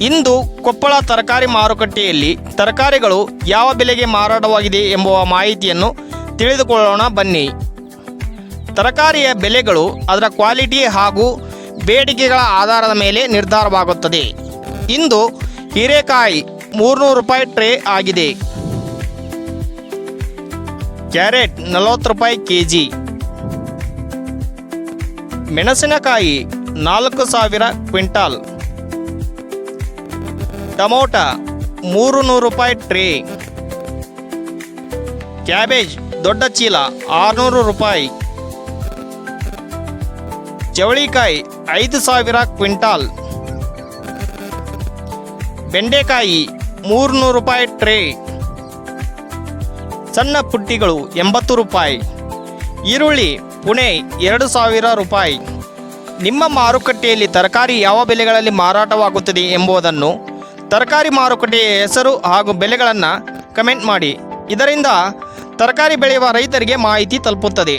ಇಂದು ಕೊಪ್ಪಳ ತರಕಾರಿ ಮಾರುಕಟ್ಟೆಯಲ್ಲಿ ತರಕಾರಿಗಳು ಯಾವ ಬೆಲೆಗೆ ಮಾರಾಟವಾಗಿದೆ ಎಂಬುವ ಮಾಹಿತಿಯನ್ನು ತಿಳಿದುಕೊಳ್ಳೋಣ ಬನ್ನಿ. ತರಕಾರಿಯ ಬೆಲೆಗಳು ಅದರ ಕ್ವಾಲಿಟಿ ಹಾಗೂ ಬೇಡಿಕೆಗಳ ಆಧಾರದ ಮೇಲೆ ನಿರ್ಧಾರವಾಗುತ್ತದೆ. ಇಂದು ಹೀರೆಕಾಯಿ 300 ರೂಪಾಯಿ ಟ್ರೇ ಆಗಿದೆ. ಕ್ಯಾರೆಟ್ 40 ರೂಪಾಯಿ ಕೆಜಿ. ಮೆಣಸಿನಕಾಯಿ 4000 ಕ್ವಿಂಟಾಲ್. ಟೊಮೊಟ 300 ರೂಪಾಯಿ ಟ್ರೇ. ಕ್ಯಾಬೇಜ್ ದೊಡ್ಡ ಚೀಲ 600 ರೂಪಾಯಿ. ಚವಳಿಕಾಯಿ 5000 ಕ್ವಿಂಟಾಲ್. ಬೆಂಡೆಕಾಯಿ 300 ರೂಪಾಯಿ ಟ್ರೇ. ಸಣ್ಣ ಪುಟ್ಟಿಗಳು 80 ರೂಪಾಯಿ. ಈರುಳ್ಳಿ ಪುಣೆ 2000 ರೂಪಾಯಿ. ನಿಮ್ಮ ಮಾರುಕಟ್ಟೆಯಲ್ಲಿ ತರಕಾರಿ ಯಾವ ಬೆಲೆಗಳಲ್ಲಿ ಮಾರಾಟವಾಗುತ್ತದೆ ಎಂಬುದನ್ನು ತರಕಾರಿ ಮಾರುಕಟ್ಟೆಯ ಹೆಸರು ಹಾಗೂ ಬೆಲೆಗಳನ್ನು ಕಮೆಂಟ್ ಮಾಡಿ. ಇದರಿಂದ ತರಕಾರಿ ಬೆಳೆಯುವ ರೈತರಿಗೆ ಮಾಹಿತಿ ತಲುಪುತ್ತದೆ.